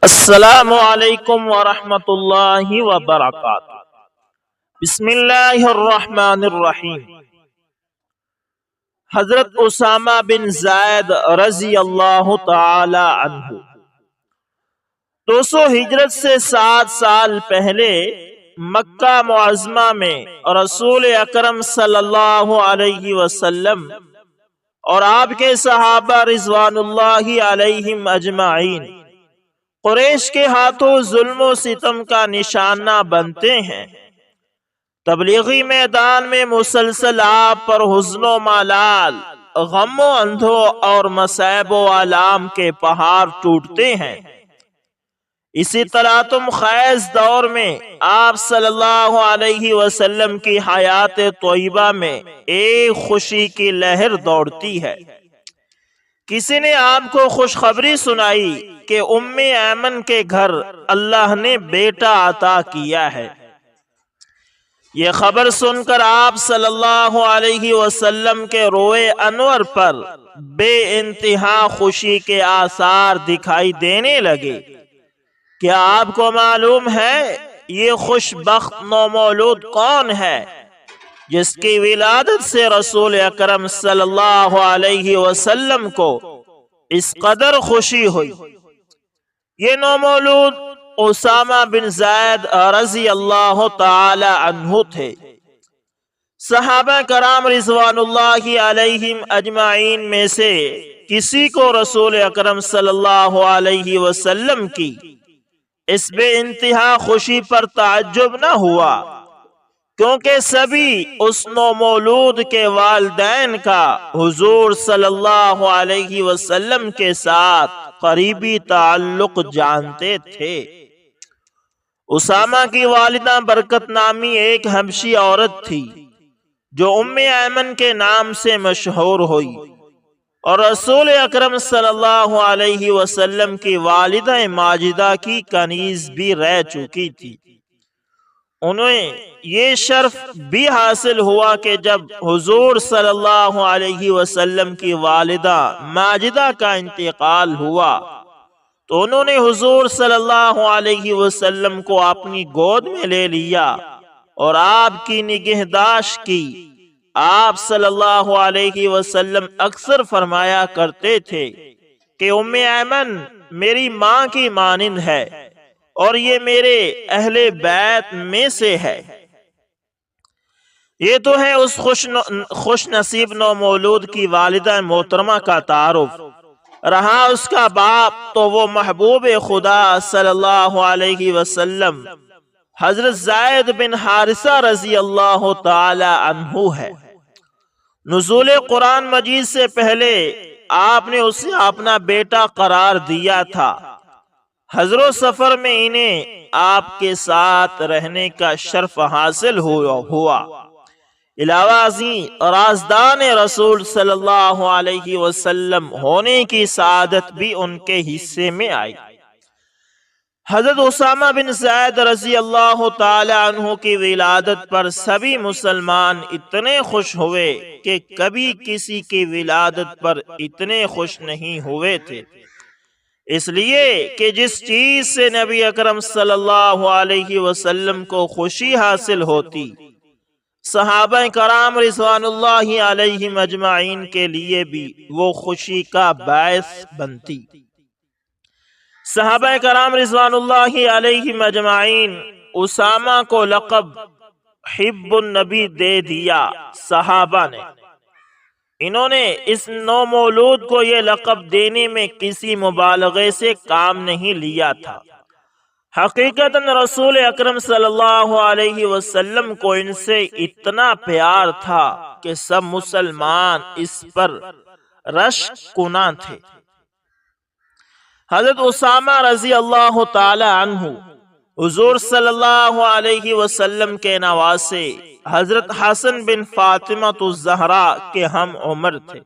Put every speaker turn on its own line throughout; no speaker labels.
السلام علیکم ورحمۃ اللہ وبرکاتہ۔ بسم اللہ الرحمن الرحیم۔ حضرت اسامہ بن زید رضی اللہ تعالی عنہ 200 ہجرت سے 7 سال پہلے مکہ معظمہ میں رسول اکرم صلی اللہ علیہ وسلم اور آپ کے صحابہ رضوان اللہ علیہم اجمعین قریش کے ہاتھوں ظلم و ستم کا نشانہ بنتے ہیں۔ تبلیغی میدان میں مسلسل آپ پر حزن و ملال، غم و اندھو اور مصائب و آلام کے پہاڑ ٹوٹتے ہیں۔ اسی تلاطم خیز دور میں آپ صلی اللہ علیہ وسلم کی حیات طیبہ میں ایک خوشی کی لہر دوڑتی ہے۔ کسی نے آپ کو خوشخبری سنائی کہ ام ایمن کے گھر اللہ نے بیٹا عطا کیا ہے۔ یہ خبر سن کر آپ صلی اللہ علیہ وسلم کے روئے انور پر بے انتہا خوشی کے آثار دکھائی دینے لگے۔ کیا آپ کو معلوم ہے یہ خوش بخت نومولود کون ہے جس کی ولادت سے رسول اکرم صلی اللہ علیہ وسلم کو اس قدر خوشی ہوئی؟ یہ نومولود اسامہ بن زید رضی اللہ تعالی عنہ تھے۔ صحابہ کرام رضوان اللہ علیہم اجمعین میں سے کسی کو رسول اکرم صلی اللہ علیہ وسلم کی اس بے انتہا خوشی پر تعجب نہ ہوا، کیونکہ سبھی اس نومولود کے والدین کا حضور صلی اللہ علیہ وسلم کے ساتھ قریبی تعلق جانتے تھے۔ اسامہ کی والدہ برکت نامی ایک حبشی عورت تھی جو ام ایمن کے نام سے مشہور ہوئی، اور رسول اکرم صلی اللہ علیہ وسلم کی والدہ ماجدہ کی کنیز بھی رہ چکی تھی۔ انہیں یہ شرف بھی حاصل ہوا کہ جب حضور صلی اللہ علیہ وسلم کی والدہ ماجدہ کا انتقال ہوا تو انہوں نے حضور صلی اللہ علیہ وسلم کو اپنی گود میں لے لیا اور آپ کی نگہداشت کی۔ آپ صلی اللہ علیہ وسلم اکثر فرمایا کرتے تھے کہ ام ایمن میری ماں کی مانند ہے اور یہ میرے اہل بیت میں سے ہے۔ یہ تو ہے اس خوش نصیب نومولود کی والدہ محترمہ کا تعارف۔ رہا اس کا باپ تو وہ محبوب خدا صلی اللہ علیہ وسلم حضرت زید بن حارثہ رضی اللہ تعالی عنہ ہے۔ نزول قرآن مجید سے پہلے آپ نے اسے اپنا بیٹا قرار دیا تھا۔ حضر و سفر میں انہیں آپ کے ساتھ رہنے کا شرف حاصل ہوا۔ علاوہ ازیں رازدان رسول صلی اللہ علیہ وسلم ہونے کی سعادت بھی ان کے حصے میں آئی۔ حضرت اسامہ بن زید رضی اللہ تعالی عنہ کی ولادت پر سبھی مسلمان اتنے خوش ہوئے کہ کبھی کسی کی ولادت پر اتنے خوش نہیں ہوئے تھے، اس لیے کہ جس چیز سے نبی اکرم صلی اللہ علیہ وسلم کو خوشی حاصل ہوتی، صحابہ کرام رضوان اللہ علیہم اجمعین کے لیے بھی وہ خوشی کا باعث بنتی۔ صحابہ کرام رضوان اللہ علیہم اجمعین اسامہ کو لقب حب النبی دے دیا۔ صحابہ نے انہوں نے اس نومولود کو یہ لقب دینے میں کسی مبالغے سے کام نہیں لیا تھا۔ حقیقتاً رسول اکرم صلی اللہ علیہ وسلم کو ان سے اتنا پیار تھا کہ سب مسلمان اس پر رشک کناں تھے۔ حضرت اسامہ رضی اللہ تعالی عنہ حضور صلی اللہ علیہ وسلم کے نواسے حضرت حسن بن فاطمہ الزہرا کے ہم عمر تھے۔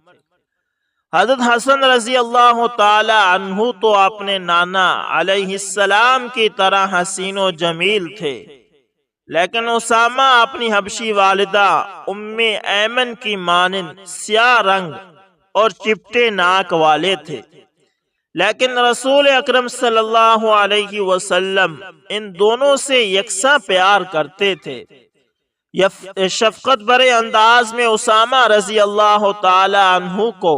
حضرت حسن رضی اللہ تعالی عنہ تو اپنے نانا علیہ السلام کی طرح حسین و جمیل تھے، لیکن اسامہ اپنی حبشی والدہ ام ایمن کی مانند سیاہ رنگ اور چپٹے ناک والے تھے۔ لیکن رسول اکرم صلی اللہ علیہ وسلم ان دونوں سے یکساں پیار کرتے تھے۔ شفقت برے انداز میں اسامہ رضی اللہ تعالی عنہ کو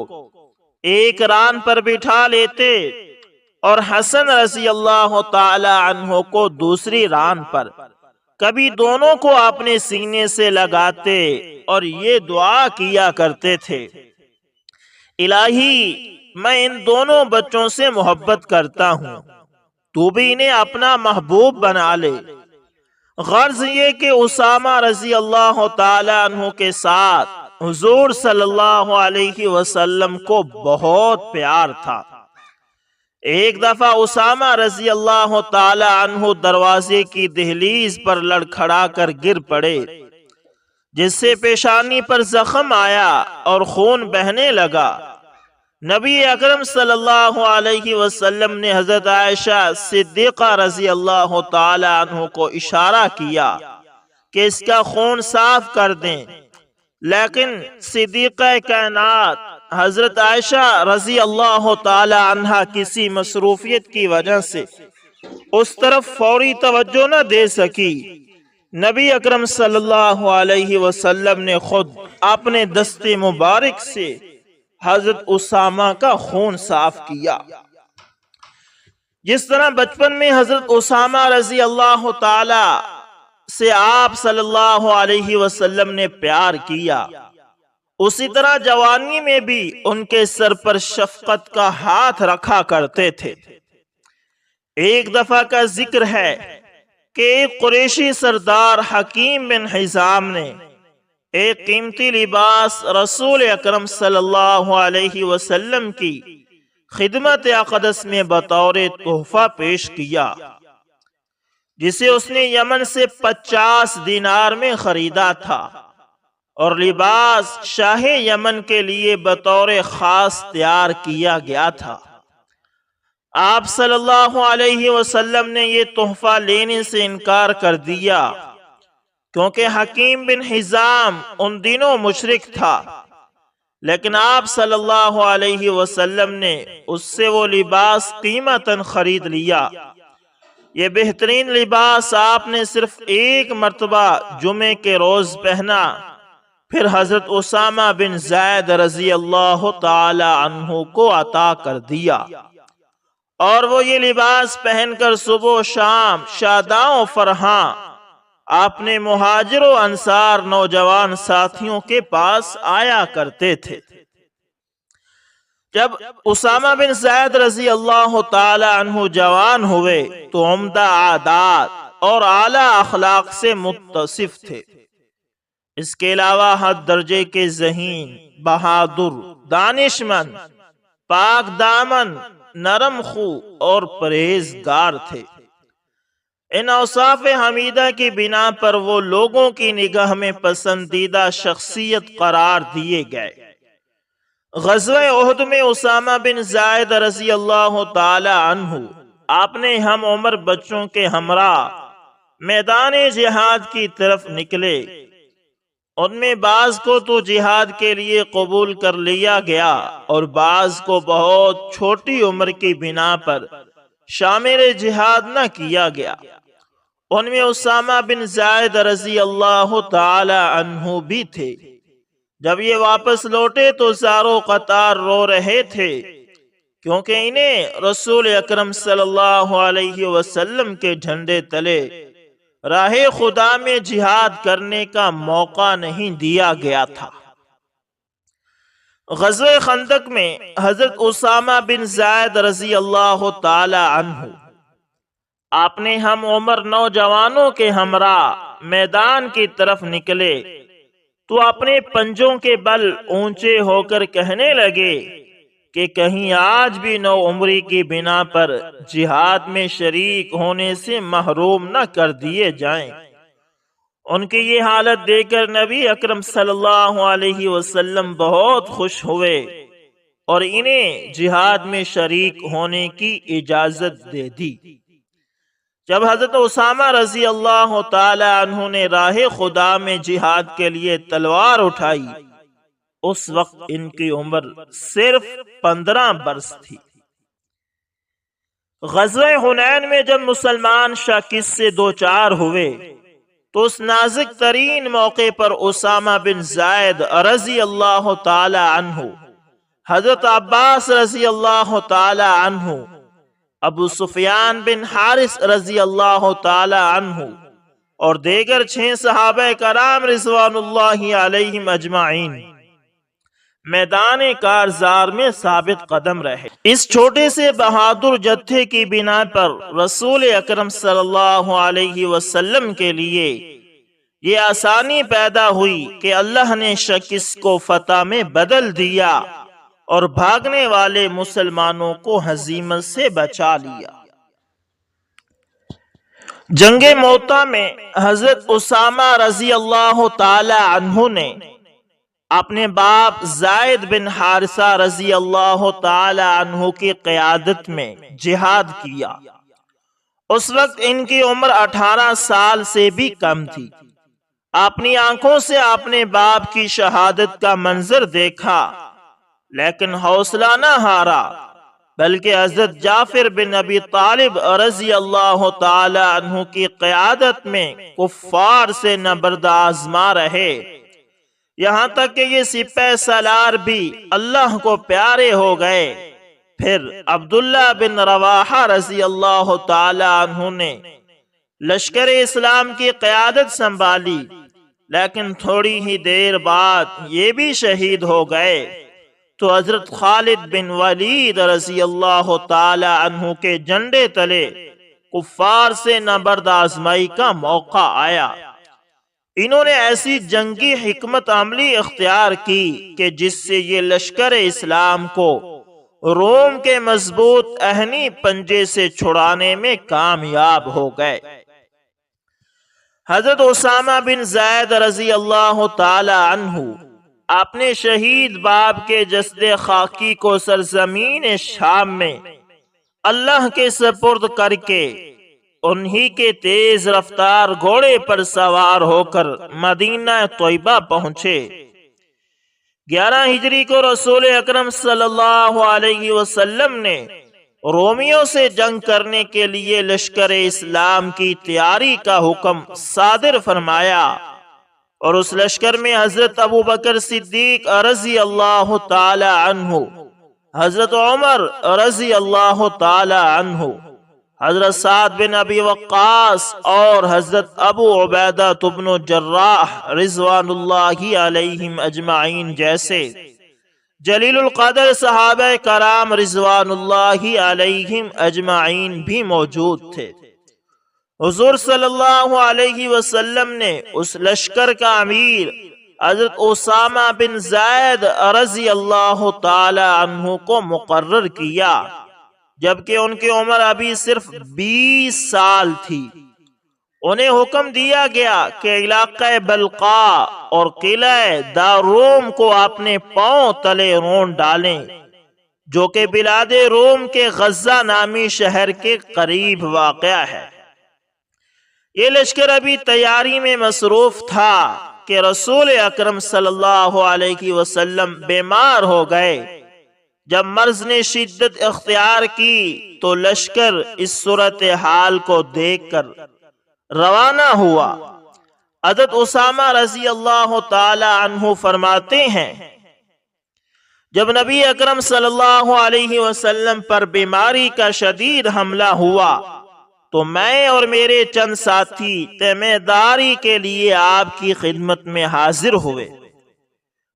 ایک ران پر بٹھا لیتے اور حسن رضی اللہ تعالی عنہ کو دوسری ران پر، کبھی دونوں کو اپنے سینے سے لگاتے اور یہ دعا کیا کرتے تھے، الہی میں ان دونوں بچوں سے محبت کرتا ہوں، تو بھی انہیں اپنا محبوب بنا لے۔ غرض یہ کہ اسامہ رضی اللہ تعالی عنہ کے ساتھ حضور صلی اللہ علیہ وسلم کو بہت پیار تھا۔ ایک دفعہ اسامہ رضی اللہ تعالی عنہ دروازے کی دہلیز پر لڑکھڑا کر گر پڑے، جس سے پیشانی پر زخم آیا اور خون بہنے لگا۔ نبی اکرم صلی اللہ علیہ وسلم نے حضرت عائشہ صدیقہ رضی اللہ تعالی عنہ کو اشارہ کیا کہ اس کا خون صاف کر دیں، لیکن صدیقہ کائنات حضرت عائشہ رضی اللہ تعالی عنہ کسی مصروفیت کی وجہ سے اس طرف فوری توجہ نہ دے سکی۔ نبی اکرم صلی اللہ علیہ وسلم نے خود اپنے دست مبارک سے حضرت اسامہ کا خون صاف کیا۔ جس طرح بچپن میں حضرت اسامہ رضی اللہ تعالی سے آپ صلی اللہ علیہ وسلم نے پیار کیا، اسی طرح جوانی میں بھی ان کے سر پر شفقت کا ہاتھ رکھا کرتے تھے۔ ایک دفعہ کا ذکر ہے کہ ایک قریشی سردار حکیم بن حزام نے ایک قیمتی لباس رسول اکرم صلی اللہ علیہ وسلم کی خدمت اقدس میں بطور تحفہ پیش کیا، جسے اس نے یمن سے 50 دینار میں خریدا تھا، اور لباس شاہ یمن کے لیے بطور خاص تیار کیا گیا تھا۔ آپ صلی اللہ علیہ وسلم نے یہ تحفہ لینے سے انکار کر دیا، کیونکہ حکیم بن حزام ان دنوں مشرک تھا، لیکن آپ صلی اللہ علیہ وسلم نے اس سے وہ لباس قیمتاً خرید لیا۔ یہ بہترین لباس آپ نے صرف ایک مرتبہ جمعے کے روز پہنا، پھر حضرت اسامہ بن زید رضی اللہ تعالی عنہ کو عطا کر دیا، اور وہ یہ لباس پہن کر صبح و شام شاداں و فرحاں اپنے مہاجر و انصار نوجوان ساتھیوں کے پاس آیا کرتے تھے۔ جب اسامہ بن زید رضی اللہ تعالی عنہ جوان ہوئے تو عمدہ عادات اور اعلیٰ اخلاق سے متصف تھے۔ اس کے علاوہ حد درجے کے ذہین، بہادر، دانشمند، پاک دامن، نرم خو اور پرہیزگار تھے۔ ان اوصاف حمیدہ کی بنا پر وہ لوگوں کی نگاہ میں پسندیدہ شخصیت قرار دیے گئے۔ غزوہ احد میں اسامہ بن زید رضی اللہ تعالی عنہ اپنے ہم عمر بچوں کے ہمراہ میدان جہاد کی طرف نکلے۔ ان میں بعض کو تو جہاد کے لیے قبول کر لیا گیا اور بعض کو بہت چھوٹی عمر کی بنا پر شامل جہاد نہ کیا گیا۔ ان میں اسامہ بن زید رضی اللہ تعالی عنہ بھی تھے۔ جب یہ واپس لوٹے تو زارو قطار رو رہے تھے، کیونکہ انہیں رسول اکرم صلی اللہ علیہ وسلم کے جھنڈے تلے راہ خدا میں جہاد کرنے کا موقع نہیں دیا گیا تھا۔ غزوہ خندق میں حضرت اسامہ بن زید رضی اللہ تعالی عنہ اپنے ہم عمر نوجوانوں کے ہمراہ میدان کی طرف نکلے تو اپنے پنجوں کے بل اونچے ہو کر کہنے لگے کہ کہیں آج بھی نو عمری کی بنا پر جہاد میں شریک ہونے سے محروم نہ کر دیے جائیں۔ ان کی یہ حالت دیکھ کر نبی اکرم صلی اللہ علیہ وسلم بہت خوش ہوئے اور انہیں جہاد میں شریک ہونے کی اجازت دے دی۔ جب حضرت اسامہ رضی اللہ تعالی عنہ نے راہ خدا میں جہاد کے لیے تلوار اٹھائی، اس وقت ان کی عمر صرف 15 برس تھی۔ غزوہ حنین میں جب مسلمان شکست سے دوچار ہوئے تو اس نازک ترین موقع پر اسامہ بن زید رضی اللہ تعالی عنہ، حضرت عباس رضی اللہ تعالی عنہ، ابو سفیان بن حارث رضی اللہ تعالی عنہ اور دیگر 6 صحابہ کرام رضوان اللہ علیہم اجمعین میدان کارزار میں ثابت قدم رہے۔ اس چھوٹے سے بہادر جتھے کی بنا پر رسول اکرم صلی اللہ علیہ وسلم کے لیے یہ آسانی پیدا ہوئی کہ اللہ نے شکست کو فتح میں بدل دیا اور بھاگنے والے مسلمانوں کو ہزیمت سے بچا لیا۔ جنگ موتا میں حضرت اسامہ رضی اللہ تعالی عنہ نے اپنے باپ زید بن حارثہ رضی اللہ تعالی عنہ کی قیادت میں جہاد کیا۔ اس وقت ان کی عمر 18 سال سے بھی کم تھی۔ اپنی آنکھوں سے اپنے باپ کی شہادت کا منظر دیکھا لیکن حوصلہ نہ ہارا، بلکہ حضرت جعفر بن ابی طالب رضی اللہ تعالی عنہ کی قیادت میں کفار سے نبرد آزما رہے، یہاں تک کہ یہ سپہ سالار بھی اللہ کو پیارے ہو گئے۔ پھر عبداللہ بن رواحہ رضی اللہ تعالی عنہ نے لشکر اسلام کی قیادت سنبھالی، لیکن تھوڑی ہی دیر بعد یہ بھی شہید ہو گئے تو حضرت خالد بن ولید رضی اللہ تعالی عنہ کے جھنڈے تلے کفار سے نبرد آزمائی کا موقع آیا۔ انہوں نے ایسی جنگی حکمت عملی اختیار کی کہ جس سے یہ لشکر اسلام کو روم کے مضبوط اہنی پنجے سے چھڑانے میں کامیاب ہو گئے۔ حضرت اسامہ بن زید رضی اللہ تعالی عنہ اپنے شہید باپ کے جسد خاکی کو سرزمین شام میں اللہ کے سپرد کر کے انہی کے تیز رفتار گھوڑے پر سوار ہو کر مدینہ طیبہ پہنچے۔ 11 ہجری کو رسول اکرم صلی اللہ علیہ وسلم نے رومیوں سے جنگ کرنے کے لیے لشکر اسلام کی تیاری کا حکم صادر فرمایا، اور اس لشکر میں حضرت ابو بکر صدیق رضی اللہ تعالی عنہ، حضرت عمر رضی اللہ تعالی عنہ، حضرت سعد بن ابی وقاص اور حضرت ابو عبیدہ بن جراح رضوان اللہ علیہم اجمعین جیسے جلیل القدر صحابہ کرام رضوان اللہ علیہم اجمعین بھی موجود تھے۔ حضور صلی اللہ علیہ وسلم نے اس لشکر کا امیر حضرت اسامہ بن زید رضی اللہ تعالی عنہ کو مقرر کیا، جبکہ ان کی عمر ابھی صرف 20 سال تھی۔ انہیں حکم دیا گیا کہ علاقہ بلقا اور قلعہ داروم کو اپنے پاؤں تلے رون ڈالیں، جو کہ بلاد روم کے غزہ نامی شہر کے قریب واقع ہے۔ یہ لشکر ابھی تیاری میں مصروف تھا کہ رسول اکرم صلی اللہ علیہ وسلم بیمار ہو گئے۔ جب مرض نے شدت اختیار کی تو لشکر اس صورتحال کو دیکھ کر روانہ ہوا۔ حضرت اسامہ رضی اللہ تعالی عنہ فرماتے ہیں، جب نبی اکرم صلی اللہ علیہ وسلم پر بیماری کا شدید حملہ ہوا تو میں اور میرے چند ساتھی تیمہ داری کے لیے آپ کی خدمت میں حاضر ہوئے۔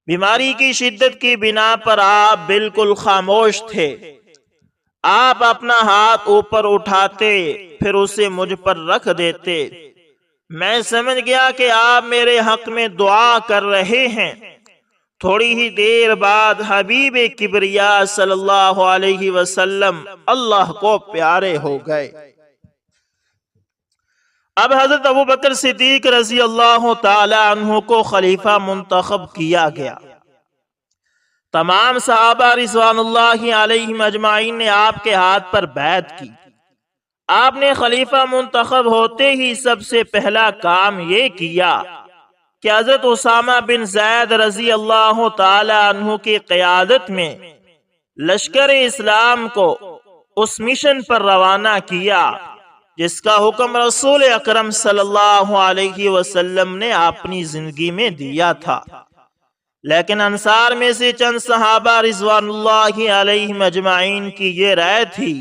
بیماری کی شدت کی بنا پر آپ بالکل خاموش تھے۔ آپ اپنا ہاتھ اوپر اٹھاتے پھر اسے مجھ پر رکھ دیتے۔ میں سمجھ گیا کہ آپ میرے حق میں دعا کر رہے ہیں۔ تھوڑی ہی دیر بعد حبیب کبریا صلی اللہ علیہ وسلم اللہ کو پیارے ہو گئے۔ اب حضرت ابو بکر صدیق رضی اللہ تعالی عنہ کو خلیفہ منتخب کیا گیا۔ تمام صحابہ رضوان اللہ علیہم اجمعین نے آپ کے ہاتھ پر بیعت کی۔ آپ نے خلیفہ منتخب ہوتے ہی سب سے پہلا کام یہ کیا کہ حضرت اسامہ بن زید رضی اللہ تعالی عنہ کی قیادت میں لشکر اسلام کو اس مشن پر روانہ کیا جس کا حکم رسول اکرم صلی اللہ علیہ وسلم نے اپنی زندگی میں دیا تھا۔ لیکن انصار میں سے چند صحابہ رضوان اللہ علیہم اجمعین کی یہ رائے تھی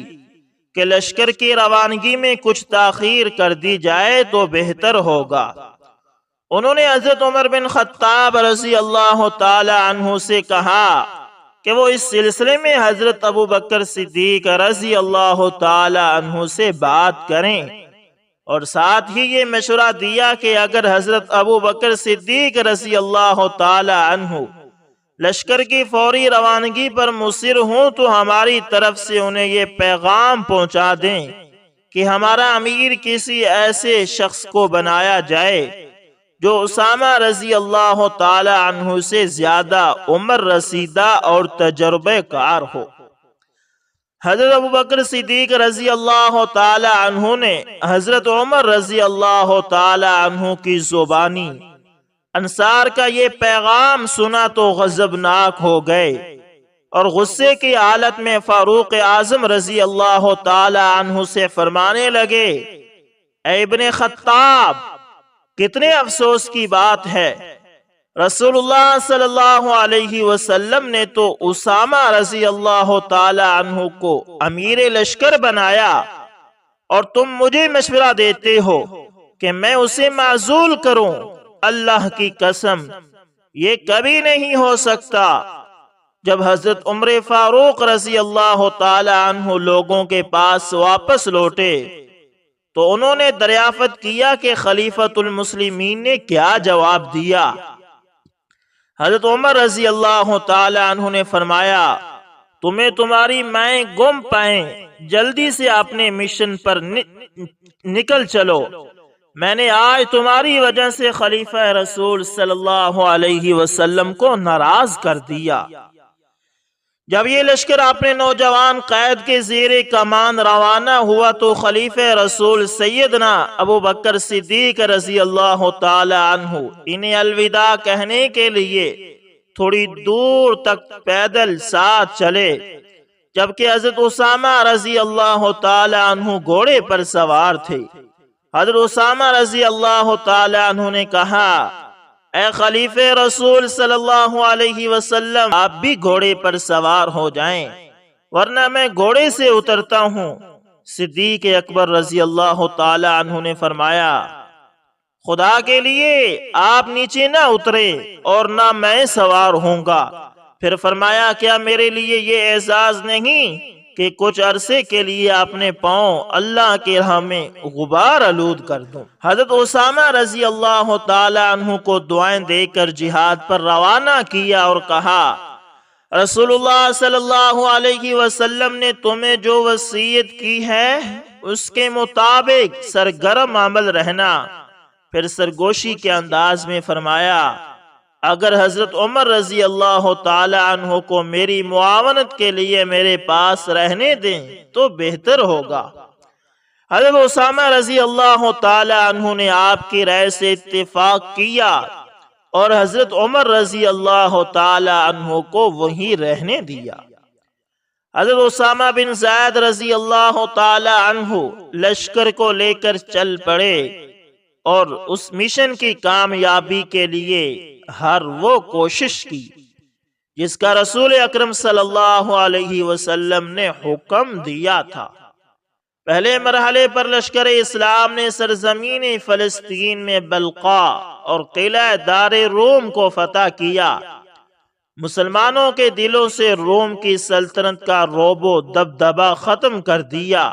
کہ لشکر کی روانگی میں کچھ تاخیر کر دی جائے تو بہتر ہوگا۔ انہوں نے حضرت عمر بن خطاب رضی اللہ تعالی عنہ سے کہا کہ وہ اس سلسلے میں حضرت ابو بکر صدیق رضی اللہ تعالی عنہ سے بات کریں، اور ساتھ ہی یہ مشورہ دیا کہ اگر حضرت ابو بکر صدیق رضی اللہ تعالی عنہ لشکر کی فوری روانگی پر مصر ہوں تو ہماری طرف سے انہیں یہ پیغام پہنچا دیں کہ ہمارا امیر کسی ایسے شخص کو بنایا جائے جو اسامہ رضی اللہ تعالی عنہ سے زیادہ عمر رسیدہ اور تجربہ کار ہو۔ حضرت ابو بکر صدیق رضی اللہ تعالی عنہ نے حضرت عمر رضی اللہ تعالی عنہ کی زبانی انصار کا یہ پیغام سنا تو غضبناک ہو گئے، اور غصے کی حالت میں فاروق اعظم رضی اللہ تعالی عنہ سے فرمانے لگے، اے ابن خطاب، کتنے افسوس کی بات ہے، رسول اللہ صلی اللہ علیہ وسلم نے تو اسامہ رضی اللہ تعالی عنہ کو امیر لشکر بنایا، اور تم مجھے مشورہ دیتے ہو کہ میں اسے معزول کروں۔ اللہ کی قسم یہ کبھی نہیں ہو سکتا۔ جب حضرت عمر فاروق رضی اللہ تعالی عنہ لوگوں کے پاس واپس لوٹے تو انہوں نے دریافت کیا کہ خلیفۃ المسلمین نے کیا جواب دیا۔ حضرت عمر رضی اللہ تعالی عنہ نے فرمایا، تمہیں تمہاری مائیں گم پائیں، جلدی سے اپنے مشن پر نکل چلو، میں نے آج تمہاری وجہ سے خلیفہ رسول صلی اللہ علیہ وسلم کو ناراض کر دیا۔ جب یہ لشکر اپنے نوجوان قائد کے زیر کمان روانہ ہوا تو خلیفہ رسول سیدنا ابو بکر صدیق رضی اللہ تعالی عنہ انہیں الوداع کہنے کے لیے تھوڑی دور تک پیدل ساتھ چلے، جبکہ حضرت اسامہ رضی اللہ تعالی عنہ گھوڑے پر سوار تھے۔ حضرت اسامہ رضی اللہ تعالی عنہ نے کہا، اے خلیفہ رسول صلی اللہ علیہ وسلم، آپ بھی گھوڑے پر سوار ہو جائیں ورنہ میں گھوڑے سے اترتا ہوں۔ صدیق اکبر رضی اللہ تعالی عنہ نے فرمایا، خدا کے لیے آپ نیچے نہ اترے اور نہ میں سوار ہوں گا۔ پھر فرمایا، کیا میرے لیے یہ اعزاز نہیں کہ کچھ عرصے کے لیے اپنے پاؤں اللہ کی راہ میں غبار آلود کر دوں۔ حضرت اسامہ رضی اللہ تعالی عنہ کو دعائیں دے کر جہاد پر روانہ کیا اور کہا، رسول اللہ صلی اللہ علیہ وسلم نے تمہیں جو وصیت کی ہے اس کے مطابق سرگرم عمل رہنا۔ پھر سرگوشی کے انداز میں فرمایا، اگر حضرت عمر رضی اللہ تعالی عنہ کو میری معاونت کے لیے میرے پاس رہنے دیں تو بہتر ہوگا۔ حضرت اسامہ رضی اللہ تعالی عنہ نے آپ کی رائے سے اتفاق کیا اور حضرت عمر رضی اللہ تعالی عنہ کو وہیں رہنے دیا۔ حضرت اسامہ بن زید رضی اللہ تعالی عنہ لشکر کو لے کر چل پڑے اور اس مشن کی کامیابی کے لیے ہر وہ کوشش کی جس کا رسول اکرم صلی اللہ علیہ وسلم نے حکم دیا تھا۔ پہلے مرحلے پر لشکر اسلام نے سرزمین فلسطین میں بلقا اور قلعہ دار روم کو فتح کیا۔ مسلمانوں کے دلوں سے روم کی سلطنت کا رعب و دبدبہ ختم کر دیا۔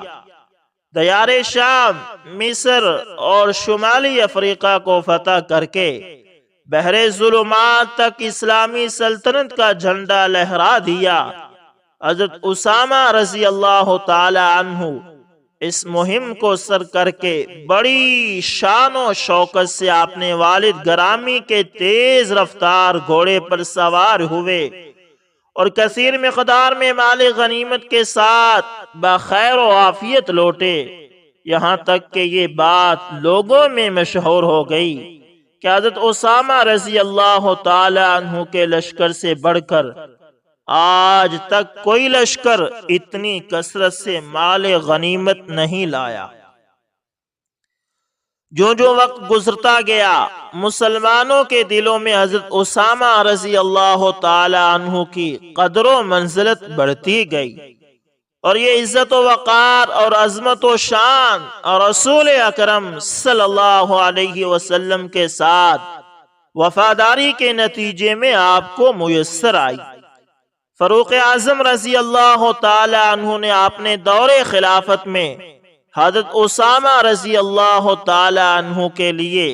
دیار شام، مصر اور شمالی افریقہ کو فتح کر کے بحر ظلمات تک اسلامی سلطنت کا جھنڈا لہرا دیا۔ حضرت اسامہ رضی اللہ تعالی عنہ اس مہم کو سر کر کے بڑی شان و شوکت سے اپنے والد گرامی کے تیز رفتار گھوڑے پر سوار ہوئے اور کثیر مقدار میں مال غنیمت کے ساتھ بخیر و عافیت لوٹے، یہاں تک کہ یہ بات لوگوں میں مشہور ہو گئی کہ حضرت اسامہ رضی اللہ تعالی عنہ کے لشکر سے بڑھ کر آج تک کوئی لشکر اتنی کثرت سے مال غنیمت نہیں لایا۔ جو جو وقت گزرتا گیا مسلمانوں کے دلوں میں حضرت اسامہ رضی اللہ تعالی عنہ کی قدر و منزلت بڑھتی گئی، اور یہ عزت و وقار اور عظمت و شان اور رسول اکرم صلی اللہ علیہ وسلم کے ساتھ وفاداری کے نتیجے میں آپ کو میسر آئی۔ فاروق اعظم رضی اللہ تعالی عنہ نے اپنے دور خلافت میں حضرت اسامہ رضی اللہ تعالی عنہ کے لیے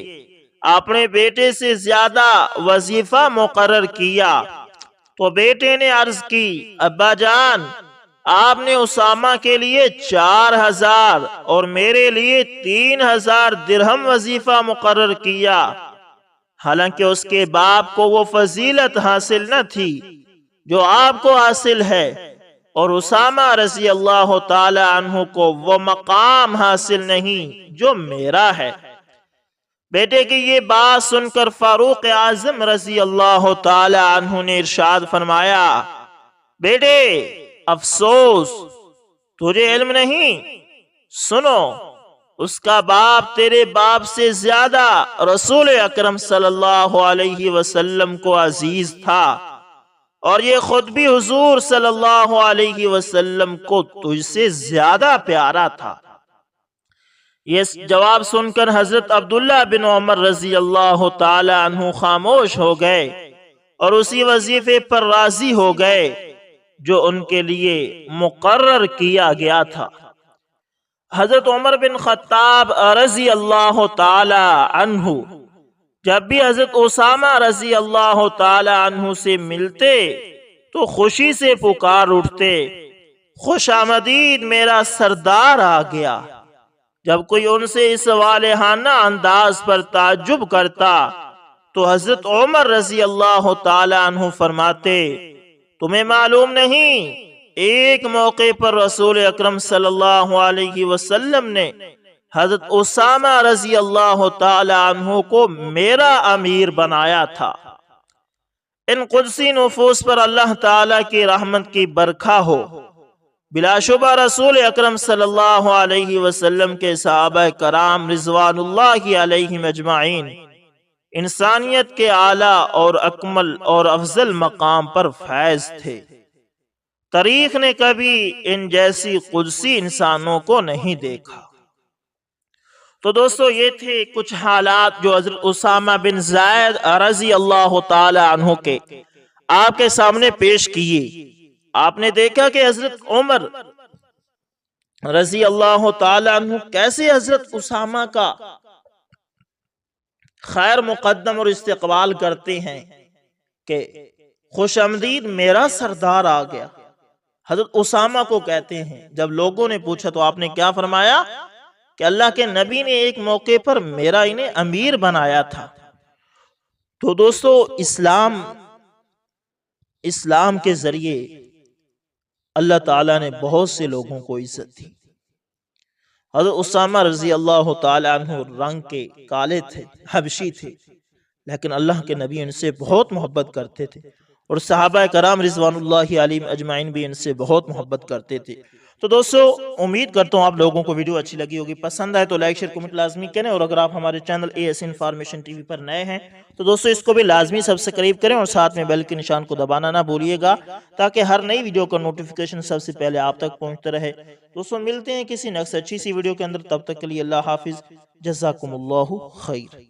اپنے بیٹے سے زیادہ وظیفہ مقرر کیا، تو بیٹے نے عرض کی، ابا جان، آپ نے اسامہ کے لیے 4000 اور میرے لیے 3000 درہم وظیفہ مقرر کیا۔ حالانکہ اس کے باپ کو وہ فضیلت حاصل نہ تھی جو آپ کو حاصل ہے، اور اسامہ رضی اللہ تعالی عنہ کو وہ مقام حاصل نہیں جو میرا ہے۔ بیٹے کی یہ بات سن کر فاروق اعظم رضی اللہ تعالی عنہ نے ارشاد فرمایا، بیٹے افسوس، تجھے علم نہیں، سنو، اس کا باپ تیرے باپ سے زیادہ رسول اکرم صلی اللہ علیہ وسلم کو عزیز تھا، اور یہ خود بھی حضور صلی اللہ علیہ وسلم کو تجھ سے زیادہ پیارا تھا۔ یہ جواب سن کر حضرت عبداللہ بن عمر رضی اللہ تعالی عنہ خاموش ہو گئے اور اسی وظیفے پر راضی ہو گئے جو ان کے لیے مقرر کیا گیا تھا۔ حضرت عمر بن خطاب رضی اللہ تعالی عنہ جب بھی حضرت اسامہ رضی اللہ تعالی عنہ سے ملتے تو خوشی سے پکار اٹھتے، خوش آمدید میرا سردار آ گیا۔ جب کوئی ان سے اس والہانہ انداز پر تعجب کرتا تو حضرت عمر رضی اللہ تعالی عنہ فرماتے، تمہیں معلوم نہیں، ایک موقع پر رسول اکرم صلی اللہ علیہ وسلم نے حضرت اسامہ رضی اللہ تعالی عنہ کو میرا امیر بنایا تھا۔ ان قدسی نفوس پر اللہ تعالی کی رحمت کی برکھا ہو۔ بلا شبہ رسول اکرم صلی اللہ علیہ وسلم کے صحابہ کرام رضوان اللہ علیہم اجمعین انسانیت کے اعلیٰ اور اکمل اور افضل مقام پر فائز تھے۔ تاریخ نے کبھی ان جیسی قدسی انسانوں کو نہیں دیکھا۔ تو دوستو، یہ تھے کچھ حالات جو حضرت اسامہ بن زید رضی اللہ تعالی عنہ کے آپ کے سامنے پیش کیے۔ آپ نے دیکھا کہ حضرت عمر رضی اللہ تعالی عنہ کیسے حضرت اسامہ کا خیر مقدم اور استقبال کرتے ہیں کہ خوش آمدید میرا سردار آ گیا۔ حضرت اسامہ کو کہتے ہیں، جب لوگوں نے پوچھا تو آپ نے کیا فرمایا کہ اللہ کے نبی نے ایک موقع پر میرا انہیں امیر بنایا تھا۔ تو دوستو، اسلام کے ذریعے اللہ تعالیٰ نے بہت سے لوگوں کو عزت دی۔ حضرت اسامہ رضی اللہ تعالی عنہ رنگ کے کالے تھے، حبشی تھے، لیکن اللہ کے نبی ان سے بہت محبت کرتے تھے، اور صحابہ کرام رضوان اللہ علیہم اجمعین بھی ان سے بہت محبت کرتے تھے۔ تو دوستو، امید کرتا ہوں آپ لوگوں کو ویڈیو اچھی لگی ہوگی، پسند آئے تو لائک شیئر کمنٹ لازمی کریں، اور اگر آپ ہمارے channel AS information TV پر نئے ہیں تو دوستو اس کو بھی لازمی سبسکرائب کریں، اور ساتھ میں بیل کے نشان کو دبانا نہ بھولیے گا تاکہ ہر نئی ویڈیو کا نوٹیفیکیشن سب سے پہلے آپ تک پہنچتا رہے۔ دوستو، ملتے ہیں کسی نیکسٹ اچھی سی ویڈیو کے اندر، تب تک کے لیے اللہ حافظ، جزاکم اللہ خیر۔